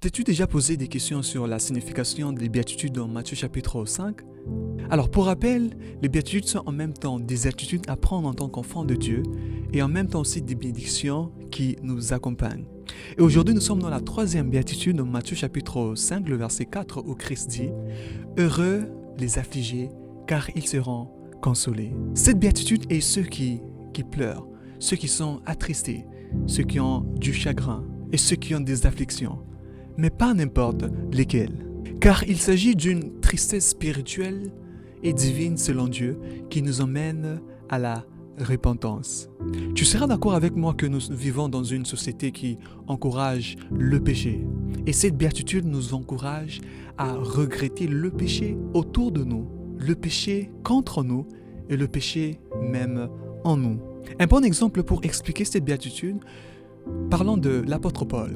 T'es-tu déjà posé des questions sur la signification des béatitudes dans Matthieu chapitre 5? Alors pour rappel, les béatitudes sont en même temps des attitudes à prendre en tant qu'enfant de Dieu et en même temps aussi des bénédictions qui nous accompagnent. Et aujourd'hui, nous sommes dans la troisième béatitude dans Matthieu chapitre 5, le verset 4 où Christ dit « Heureux les affligés, car ils seront consolés. » Cette béatitude est ceux qui pleurent, ceux qui sont attristés, ceux qui ont du chagrin et ceux qui ont des afflictions, mais pas n'importe lesquels. Car il s'agit d'une tristesse spirituelle et divine selon Dieu qui nous emmène à la repentance. Tu seras d'accord avec moi que nous vivons dans une société qui encourage le péché. Et cette béatitude nous encourage à regretter le péché autour de nous, le péché contre nous et le péché même en nous. Un bon exemple pour expliquer cette béatitude, parlons de l'apôtre Paul.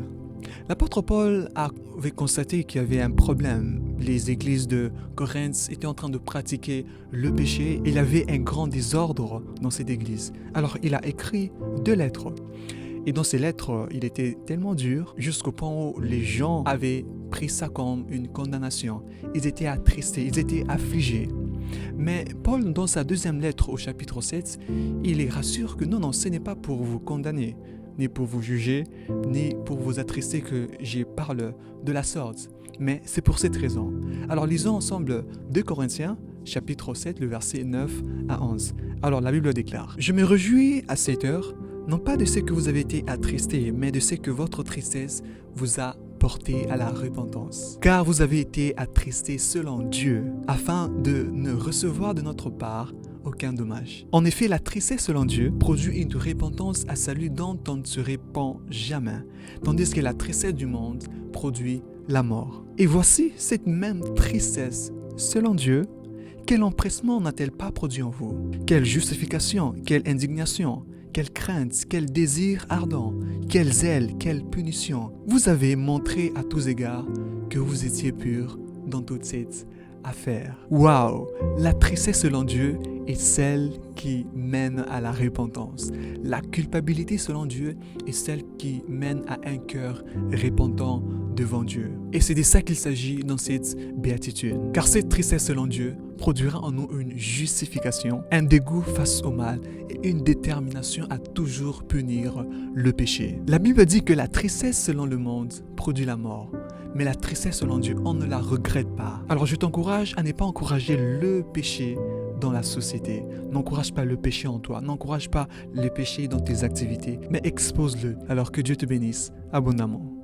L'apôtre Paul avait constaté qu'il y avait un problème. Les églises de Corinthe étaient en train de pratiquer le péché. Il y avait un grand désordre dans cette église. Alors il a écrit 2 lettres. Et dans ces lettres, il était tellement dur jusqu'au point où les gens avaient pris ça comme une condamnation. Ils étaient attristés, ils étaient affligés. Mais Paul, dans sa 2e lettre au chapitre 7, il les rassure que non, ce n'est pas pour vous condamner, ni pour vous juger, ni pour vous attrister que j'y parle de la sorte. Mais c'est pour cette raison. Alors lisons ensemble 2 Corinthiens, chapitre 7, le verset 9 à 11. Alors la Bible déclare « Je me réjouis à cette heure, non pas de ce que vous avez été attristés, mais de ce que votre tristesse vous a porté à la repentance. Car vous avez été attristés selon Dieu, afin de ne recevoir de notre part aucun dommage. En effet, la tristesse selon Dieu produit une repentance à salut dont on ne se répand jamais, tandis que la tristesse du monde produit la mort. Et voici cette même tristesse selon Dieu, quel empressement n'a-t-elle pas produit en vous? Quelle justification, quelle indignation, quelle crainte, quel désir ardent, quel zèle, quelle punition. Vous avez montré à tous égards que vous étiez purs dans toute cette affaire. Waouh! La tristesse selon Dieu est celle qui mène à la repentance. La culpabilité selon Dieu est celle qui mène à un cœur repentant devant Dieu. Et c'est de ça qu'il s'agit dans cette béatitude. Car cette tristesse selon Dieu produira en nous une justification, un dégoût face au mal et une détermination à toujours punir le péché. La Bible dit que la tristesse selon le monde produit la mort. Mais la tristesse selon Dieu, on ne la regrette pas. Alors je t'encourage à ne pas encourager le péché dans la société. N'encourage pas le péché en toi. N'encourage pas le péché dans tes activités. Mais expose-le. Alors que Dieu te bénisse abondamment.